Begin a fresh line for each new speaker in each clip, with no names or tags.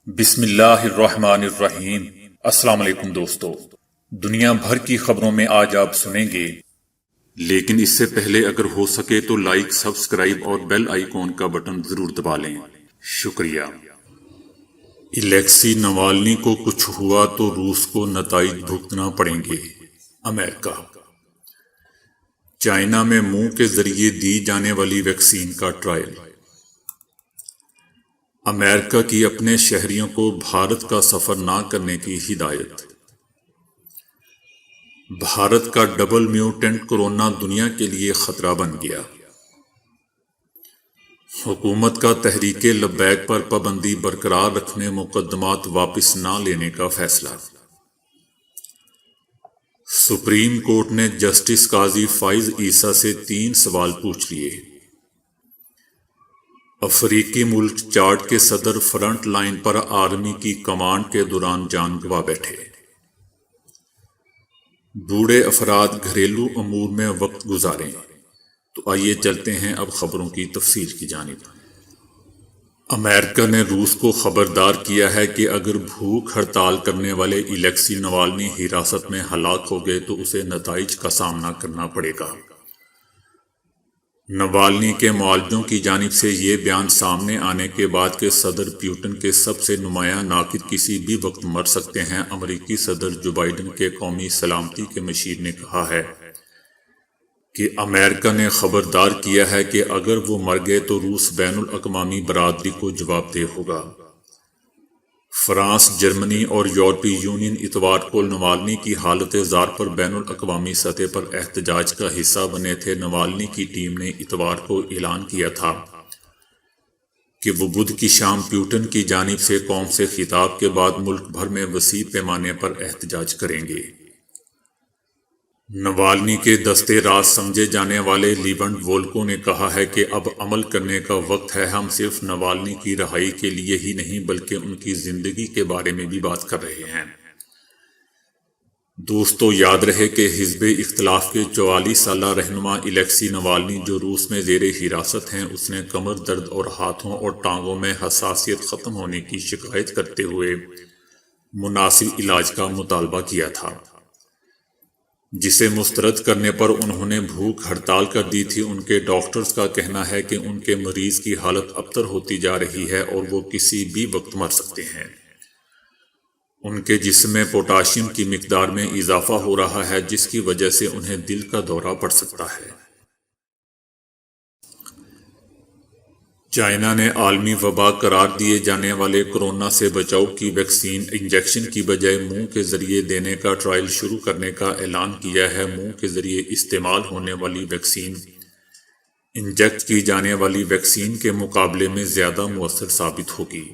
بسم اللہ الرحمن الرحیم۔ السلام علیکم دوستو، دنیا بھر کی خبروں میں آج آپ سنیں گے، لیکن اس سے پہلے اگر ہو سکے تو لائک، سبسکرائب اور بیل آئیکن کا بٹن ضرور دبا لیں، شکریہ۔ الیکسی نوالنی کو کچھ ہوا تو روس کو نتائج بھگتنا پڑیں گے، امریکہ۔ چائنا میں منہ کے ذریعے دی جانے والی ویکسین کا ٹرائل۔ امریکہ کی اپنے شہریوں کو بھارت کا سفر نہ کرنے کی ہدایت۔ بھارت کا ڈبل میوٹنٹ کورونا دنیا کے لیے خطرہ بن گیا۔ حکومت کا تحریک لبیک پر پابندی برقرار رکھنے مقدمات واپس نہ لینے کا فیصلہ۔ سپریم کورٹ نے جسٹس قاضی فائز عیسیٰ سے 3 سوال پوچھ لیے۔ افریقی ملک چاڈ کے صدر فرنٹ لائن پر آرمی کی کمانڈ کے دوران جان گنوا بیٹھے۔ بوڑھے افراد گھریلو امور میں وقت گزاریں۔ تو آئیے چلتے ہیں اب خبروں کی تفصیل کی جانب۔ امریکہ نے روس کو خبردار کیا ہے کہ اگر بھوک ہڑتال کرنے والے الیکسی نوالنی حراست میں ہلاک ہو گئے تو اسے نتائج کا سامنا کرنا پڑے گا۔ نوالنی کے معالجوں کی جانب سے یہ بیان سامنے آنے کے بعد کہ صدر پیوٹن کے سب سے نمایاں ناقد کسی بھی وقت مر سکتے ہیں، امریکی صدر جو بائیڈن کے قومی سلامتی کے مشیر نے کہا ہے کہ امریکہ نے خبردار کیا ہے کہ اگر وہ مر گئے تو روس بین الاقوامی برادری کو جواب دہ ہوگا۔ فرانس، جرمنی اور یورپی یونین اتوار کو نوالنی کی حالت زار پر بین الاقوامی سطح پر احتجاج کا حصہ بنے تھے۔ نوالنی کی ٹیم نے اتوار کو اعلان کیا تھا کہ وہ بدھ کی شام پیوٹن کی جانب سے قوم سے خطاب کے بعد ملک بھر میں وسیع پیمانے پر احتجاج کریں گے۔ نوالنی کے دستے راز سمجھے جانے والے لیونڈ وولکو نے کہا ہے کہ اب عمل کرنے کا وقت ہے۔ ہم صرف نوالنی کی رہائی کے لیے ہی نہیں بلکہ ان کی زندگی کے بارے میں بھی بات کر رہے ہیں۔ دوستو، یاد رہے کہ حزب اختلاف کے 44 سالہ رہنما الیکسی نوالنی جو روس میں زیر حراست ہیں، اس نے کمر درد اور ہاتھوں اور ٹانگوں میں حساسیت ختم ہونے کی شکایت کرتے ہوئے مناسب علاج کا مطالبہ کیا تھا، جسے مسترد کرنے پر انہوں نے بھوک ہڑتال کر دی تھی۔ ان کے ڈاکٹرز کا کہنا ہے کہ ان کے مریض کی حالت ابتر ہوتی جا رہی ہے اور وہ کسی بھی وقت مر سکتے ہیں۔ ان کے جسم میں پوٹاشیم کی مقدار میں اضافہ ہو رہا ہے جس کی وجہ سے انہیں دل کا دورہ پڑ سکتا ہے۔ چائنا نے عالمی وبا قرار دیے جانے والے کورونا سے بچاؤ کی ویکسین انجیکشن کی بجائے منہ کے ذریعے دینے کا ٹرائل شروع کرنے کا اعلان کیا ہے۔ منہ کے ذریعے استعمال ہونے والی ویکسین انجیکٹ کی جانے والی ویکسین کے مقابلے میں زیادہ مؤثر ثابت ہوگی،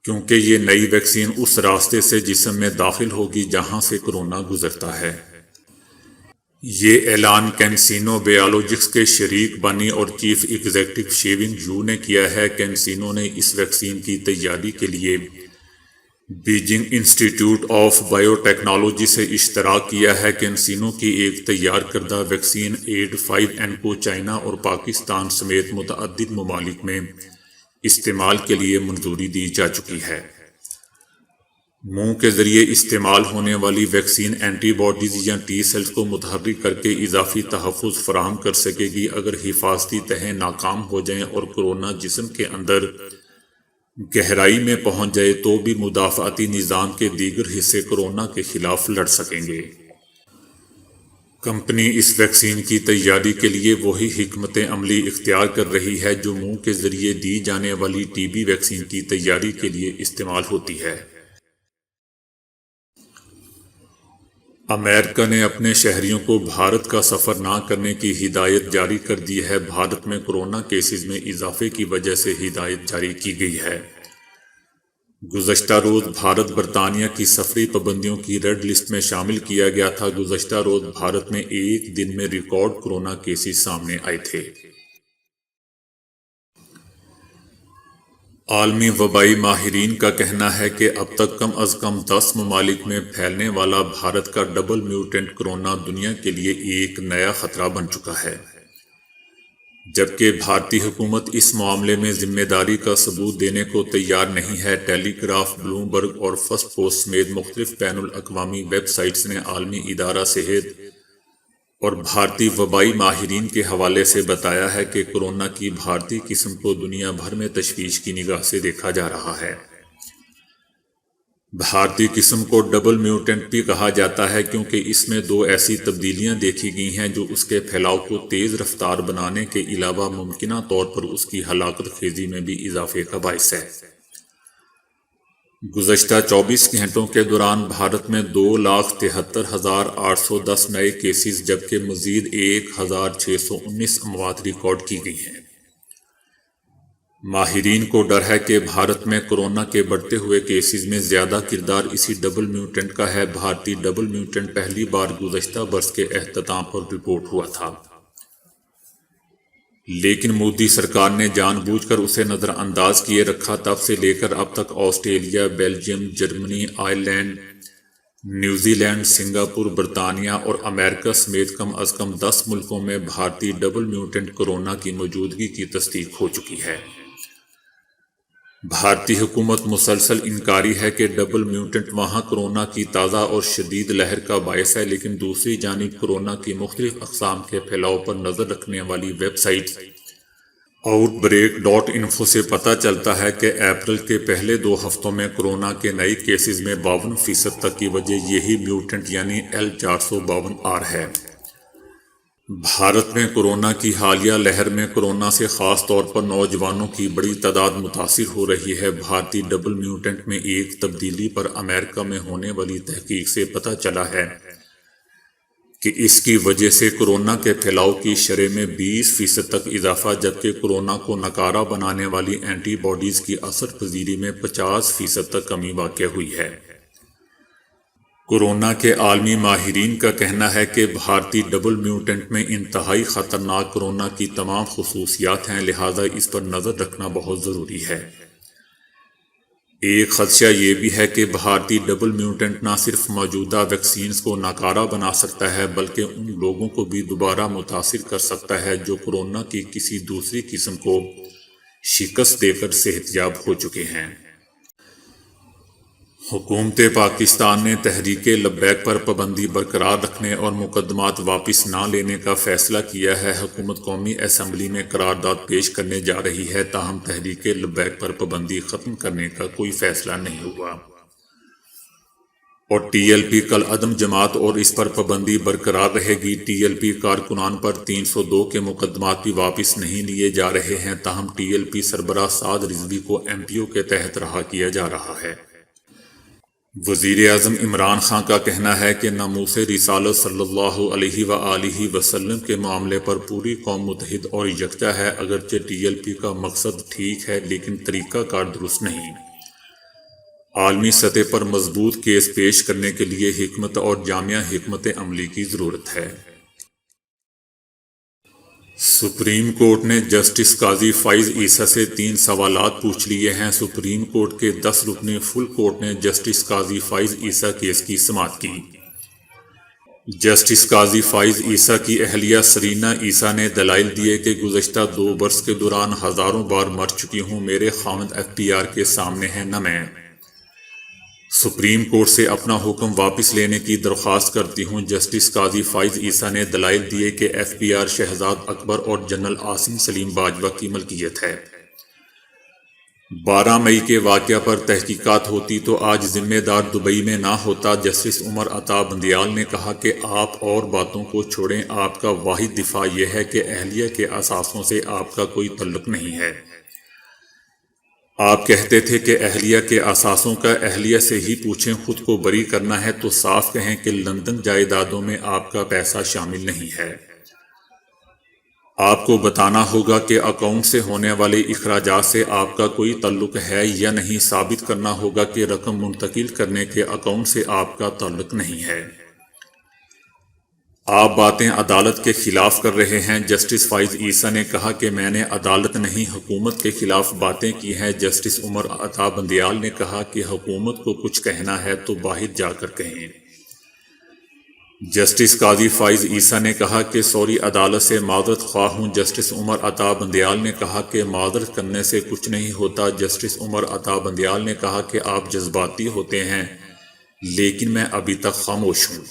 کیونکہ یہ نئی ویکسین اس راستے سے جسم میں داخل ہوگی جہاں سے کورونا گزرتا ہے۔ یہ اعلان کینسینو بائیولوجکس کے شریک بانی اور چیف ایگزیکٹو شیونگ یو نے کیا ہے۔ کینسینو نے اس ویکسین کی تیاری کے لیے بیجنگ انسٹی ٹیوٹ آف بائیو ٹیکنالوجی سے اشتراک کیا ہے۔ کینسینو کی ایک تیار کردہ ویکسین ایڈ5N کو چائنا اور پاکستان سمیت متعدد ممالک میں استعمال کے لیے منظوری دی جا چکی ہے۔ منہ کے ذریعے استعمال ہونے والی ویکسین اینٹی باڈیز یا ٹی سیلز کو متحرک کر کے اضافی تحفظ فراہم کر سکے گی۔ اگر حفاظتی تہیں ناکام ہو جائیں اور کورونا جسم کے اندر گہرائی میں پہنچ جائے تو بھی مدافعتی نظام کے دیگر حصے کورونا کے خلاف لڑ سکیں گے۔ کمپنی اس ویکسین کی تیاری کے لیے وہی حکمت عملی اختیار کر رہی ہے جو منہ کے ذریعے دی جانے والی ٹی بی ویکسین کی تیاری کے لیے استعمال ہوتی ہے۔ امریکہ نے اپنے شہریوں کو بھارت کا سفر نہ کرنے کی ہدایت جاری کر دی ہے۔ بھارت میں کورونا کیسز میں اضافے کی وجہ سے ہدایت جاری کی گئی ہے۔ گزشتہ روز بھارت برطانیہ کی سفری پابندیوں کی ریڈ لسٹ میں شامل کیا گیا تھا۔ گزشتہ روز بھارت میں ایک دن میں ریکارڈ کورونا کیسز سامنے آئے تھے۔ عالمی وبائی ماہرین کا کہنا ہے کہ اب تک کم از کم 10 ممالک میں پھیلنے والا بھارت کا ڈبل میوٹنٹ کورونا دنیا کے لیے ایک نیا خطرہ بن چکا ہے۔ جبکہ بھارتی حکومت اس معاملے میں ذمہ داری کا ثبوت دینے کو تیار نہیں ہے۔ ٹیلی گراف، بلومبرگ اور فرسٹ پوسٹ سمیت مختلف بین الاقوامی ویب سائٹس نے عالمی ادارہ صحت اور بھارتی وبائی ماہرین کے حوالے سے بتایا ہے کہ کورونا کی بھارتی قسم کو دنیا بھر میں تشویش کی نگاہ سے دیکھا جا رہا ہے۔ بھارتی قسم کو ڈبل میوٹنٹ بھی کہا جاتا ہے کیونکہ اس میں دو ایسی تبدیلیاں دیکھی گئی ہیں جو اس کے پھیلاؤ کو تیز رفتار بنانے کے علاوہ ممکنہ طور پر اس کی ہلاکت خیزی میں بھی اضافے کا باعث ہے۔ گزشتہ 24 گھنٹوں کے دوران بھارت میں 2,73,810 نئے کیسز جبکہ مزید 1,619 اموات ریکارڈ کی گئی ہیں۔ ماہرین کو ڈر ہے کہ بھارت میں کورونا کے بڑھتے ہوئے کیسز میں زیادہ کردار اسی ڈبل میوٹنٹ کا ہے۔ بھارتی ڈبل میوٹنٹ پہلی بار گزشتہ برس کے اختتام پر رپورٹ ہوا تھا، لیکن مودی سرکار نے جان بوجھ کر اسے نظر انداز کیے رکھا۔ تب سے لے کر اب تک Australia, Belgium, Germany, Ireland, New Zealand, Singapore, برطانیہ اور امریکہ سمیت کم از کم 10 ملکوں میں بھارتی ڈبل میوٹنٹ کورونا کی موجودگی کی تصدیق ہو چکی ہے۔ بھارتی حکومت مسلسل انکاری ہے کہ ڈبل میوٹنٹ وہاں کورونا کی تازہ اور شدید لہر کا باعث ہے، لیکن دوسری جانب کورونا کی مختلف اقسام کے پھیلاؤ پر نظر رکھنے والی ویب سائٹ outbreak.info سے پتہ چلتا ہے کہ اپریل کے پہلے 2 ہفتوں میں کورونا کے نئے کیسز میں 52% تک کی وجہ یہی میوٹنٹ یعنی L452R ہے۔ بھارت میں کورونا کی حالیہ لہر میں کورونا سے خاص طور پر نوجوانوں کی بڑی تعداد متاثر ہو رہی ہے۔ بھارتی ڈبل میوٹنٹ میں ایک تبدیلی پر امریکہ میں ہونے والی تحقیق سے پتہ چلا ہے کہ اس کی وجہ سے کورونا کے پھیلاؤ کی شرح میں 20% تک اضافہ، جبکہ کورونا کو نکارہ بنانے والی اینٹی باڈیز کی اثر پذیری میں 50% تک کمی واقع ہوئی ہے۔ کورونا کے عالمی ماہرین کا کہنا ہے کہ بھارتی ڈبل میوٹنٹ میں انتہائی خطرناک کورونا کی تمام خصوصیات ہیں، لہذا اس پر نظر رکھنا بہت ضروری ہے۔ ایک خدشہ یہ بھی ہے کہ بھارتی ڈبل میوٹنٹ نہ صرف موجودہ ویکسینز کو ناکارہ بنا سکتا ہے بلکہ ان لوگوں کو بھی دوبارہ متاثر کر سکتا ہے جو کورونا کی کسی دوسری قسم کو شکست دے کر صحت یاب ہو چکے ہیں۔ حکومت پاکستان نے تحریک لبیک پر پابندی برقرار رکھنے اور مقدمات واپس نہ لینے کا فیصلہ کیا ہے۔ حکومت قومی اسمبلی میں قرارداد پیش کرنے جا رہی ہے، تاہم تحریک لبیک پر پابندی ختم کرنے کا کوئی فیصلہ نہیں ہوا اور ٹی ایل پی کل عدم جماعت اور اس پر پابندی برقرار رہے گی۔ ٹی ایل پی کارکنان پر 302 کے مقدمات بھی واپس نہیں لیے جا رہے ہیں، تاہم ٹی ایل پی سربراہ سعد رضوی کو ایم پی او کے تحت رہا کیا جا رہا ہے۔ وزیر اعظم عمران خان کا کہنا ہے کہ ناموس رسالت صلی اللہ علیہ وآلہ وسلم کے معاملے پر پوری قوم متحد اور یکجا ہے۔ اگرچہ ٹی ایل پی کا مقصد ٹھیک ہے لیکن طریقہ کار درست نہیں۔ عالمی سطح پر مضبوط کیس پیش کرنے کے لیے حکمت اور جامع حکمت عملی کی ضرورت ہے۔ سپریم کورٹ نے جسٹس قاضی فائز عیسیٰ سے 3 سوالات پوچھ لیے ہیں۔ سپریم کورٹ کے 10 رکنی فل کورٹ نے جسٹس قاضی فائز عیسیٰ کیس کی سماعت کی۔ جسٹس قاضی فائز عیسیٰ کی اہلیہ سرینا عیسیٰ نے دلائل دیے کہ گزشتہ 2 برس کے دوران ہزاروں بار مر چکی ہوں، میرے خاوند ایف پی آر کے سامنے ہیں، نہ میں سپریم کورٹ سے اپنا حکم واپس لینے کی درخواست کرتی ہوں۔ جسٹس قاضی فائز عیسیٰ نے دلائل دیے کہ ایف پی آر شہزاد اکبر اور جنرل عاصم سلیم باجوہ کی ملکیت ہے۔ 12 مئی کے واقعہ پر تحقیقات ہوتی تو آج ذمہ دار دبئی میں نہ ہوتا۔ جسٹس عمر عطا بندیال نے کہا کہ آپ اور باتوں کو چھوڑیں، آپ کا واحد دفاع یہ ہے کہ اہلیہ کے اثاثوں سے آپ کا کوئی تعلق نہیں ہے۔ آپ کہتے تھے کہ اہلیہ کے اثاثوں کا اہلیہ سے ہی پوچھیں، خود کو بری کرنا ہے تو صاف کہیں کہ لندن جائیدادوں میں آپ کا پیسہ شامل نہیں ہے۔ آپ کو بتانا ہوگا کہ اکاؤنٹ سے ہونے والے اخراجات سے آپ کا کوئی تعلق ہے یا نہیں، ثابت کرنا ہوگا کہ رقم منتقل کرنے کے اکاؤنٹ سے آپ کا تعلق نہیں ہے۔ آپ باتیں عدالت کے خلاف کر رہے ہیں۔ جسٹس فائز عیسیٰ نے کہا کہ میں نے عدالت نہیں حکومت کے خلاف باتیں کی ہیں۔ جسٹس عمر عطا بندیال نے کہا کہ حکومت کو کچھ کہنا ہے تو باہر جا کر کہیں۔ جسٹس قاضی فائز عیسیٰ نے کہا کہ سوری عدالت سے معذرت خواہ ہوں۔ جسٹس عمر عطا بندیال نے کہا کہ معذرت کرنے سے کچھ نہیں ہوتا۔ جسٹس عمر عطا بندیال نے کہا کہ آپ جذباتی ہوتے ہیں لیکن میں ابھی تک خاموش ہوں۔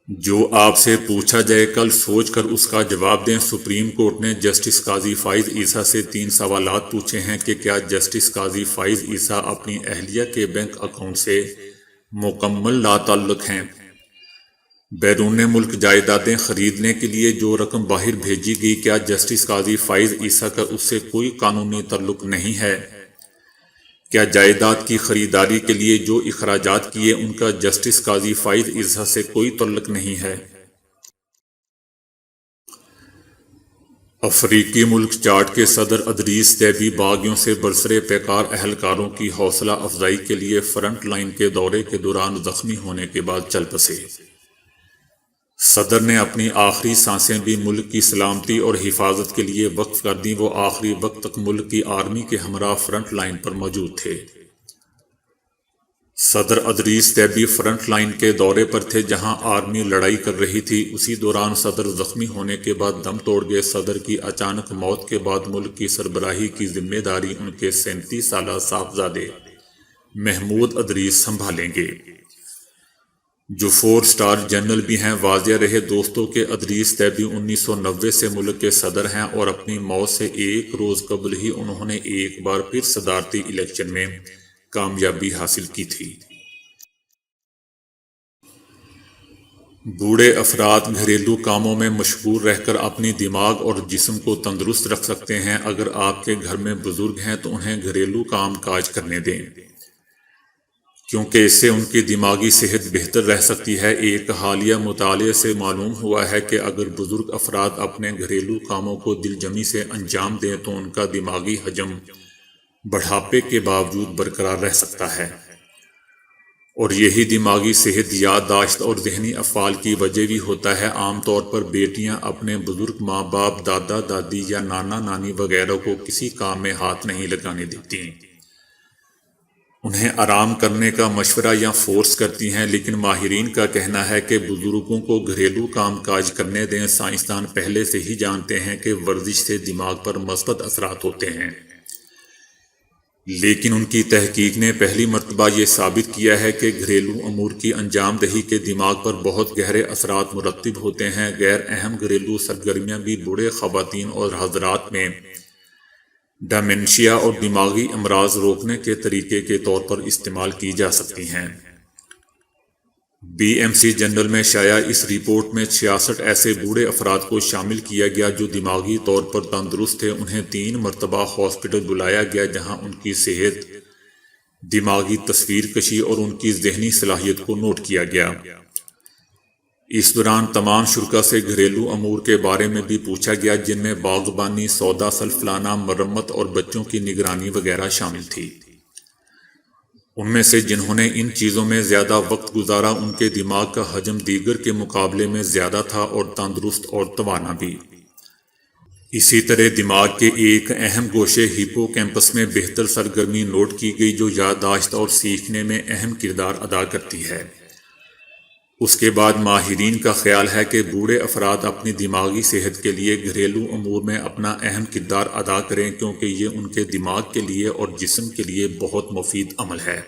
جو آپ سے پوچھا جائے کل سوچ کر اس کا جواب دیں۔ سپریم کورٹ نے جسٹس قاضی فائز عیسیٰ سے 3 سوالات پوچھے ہیں کہ کیا جسٹس قاضی فائز عیسیٰ اپنی اہلیہ کے بینک اکاؤنٹ سے مکمل لاتعلق ہیں؟ بیرون ملک جائیدادیں خریدنے کے لیے جو رقم باہر بھیجی گئی، کیا جسٹس قاضی فائز عیسیٰ کا اس سے کوئی قانونی تعلق نہیں ہے؟ کیا جائیداد کی خریداری کے لیے جو اخراجات کیے ان کا جسٹس قاضی فائز عیسیٰ سے کوئی تعلق نہیں ہے؟ افریقی ملک چاڈ کے صدر ادریس دیبی باغیوں سے برسر پیکار اہلکاروں کی حوصلہ افزائی کے لیے فرنٹ لائن کے دورے کے دوران زخمی ہونے کے بعد چل بسے۔ صدر نے اپنی آخری سانسیں بھی ملک کی سلامتی اور حفاظت کے لیے وقف کر دیں۔ وہ آخری وقت تک ملک کی آرمی کے ہمراہ فرنٹ لائن پر موجود تھے۔ صدر ادریس دیبی فرنٹ لائن کے دورے پر تھے جہاں آرمی لڑائی کر رہی تھی۔ اسی دوران صدر زخمی ہونے کے بعد دم توڑ گئے۔ صدر کی اچانک موت کے بعد ملک کی سربراہی کی ذمہ داری ان کے 37 سالہ صاحبزادے محمود ادریس سنبھالیں گے، جو 4 اسٹار جنرل بھی ہیں۔ واضح رہے دوستوں کہ ادریس دیبی 1990 سے ملک کے صدر ہیں اور اپنی موت سے ایک روز قبل ہی انہوں نے ایک بار پھر صدارتی الیکشن میں کامیابی حاصل کی تھی۔ بوڑھے افراد گھریلو کاموں میں مشغول رہ کر اپنی دماغ اور جسم کو تندرست رکھ سکتے ہیں۔ اگر آپ کے گھر میں بزرگ ہیں تو انہیں گھریلو کام کاج کرنے دیں، کیونکہ اس سے ان کی دماغی صحت بہتر رہ سکتی ہے۔ ایک حالیہ مطالعے سے معلوم ہوا ہے کہ اگر بزرگ افراد اپنے گھریلو کاموں کو دلجمی سے انجام دیں تو ان کا دماغی حجم بڑھاپے کے باوجود برقرار رہ سکتا ہے، اور یہی دماغی صحت یادداشت اور ذہنی افعال کی وجہ بھی ہوتا ہے۔ عام طور پر بیٹیاں اپنے بزرگ ماں باپ، دادا دادی یا نانا نانی وغیرہ کو کسی کام میں ہاتھ نہیں لگانے دیتی، انہیں آرام کرنے کا مشورہ یا فورس کرتی ہیں، لیکن ماہرین کا کہنا ہے کہ بزرگوں کو گھریلو کام کاج کرنے دیں۔ سائنسدان پہلے سے ہی جانتے ہیں کہ ورزش سے دماغ پر مثبت اثرات ہوتے ہیں، لیکن ان کی تحقیق نے پہلی مرتبہ یہ ثابت کیا ہے کہ گھریلو امور کی انجام دہی کے دماغ پر بہت گہرے اثرات مرتب ہوتے ہیں۔ غیر اہم گھریلو سرگرمیاں بھی بوڑھے خواتین اور حضرات میں ڈیمنشیا اور دماغی امراض روکنے کے طریقے کے طور پر استعمال کی جا سکتی ہیں۔ BMC جنرل میں شائع اس رپورٹ میں 66 ایسے بوڑھے افراد کو شامل کیا گیا جو دماغی طور پر تندرست تھے۔ انہیں 3 مرتبہ ہاسپٹل بلایا گیا جہاں ان کی صحت، دماغی تصویر کشی اور ان کی ذہنی صلاحیت کو نوٹ کیا گیا۔ اس دوران تمام شرکاء سے گھریلو امور کے بارے میں بھی پوچھا گیا، جن میں باغبانی، سودا سلف لانا، مرمت اور بچوں کی نگرانی وغیرہ شامل تھی۔ ان میں سے جنہوں نے ان چیزوں میں زیادہ وقت گزارا ان کے دماغ کا حجم دیگر کے مقابلے میں زیادہ تھا اور تندرست اور توانا بھی۔ اسی طرح دماغ کے ایک اہم گوشے ہپو کیمپس میں بہتر سرگرمی نوٹ کی گئی جو یادداشت اور سیکھنے میں اہم کردار ادا کرتی ہے۔ اس کے بعد ماہرین کا خیال ہے کہ بوڑھے افراد اپنی دماغی صحت کے لیے گھریلو امور میں اپنا اہم کردار ادا کریں، کیونکہ یہ ان کے دماغ کے لیے اور جسم کے لیے بہت مفید عمل ہے۔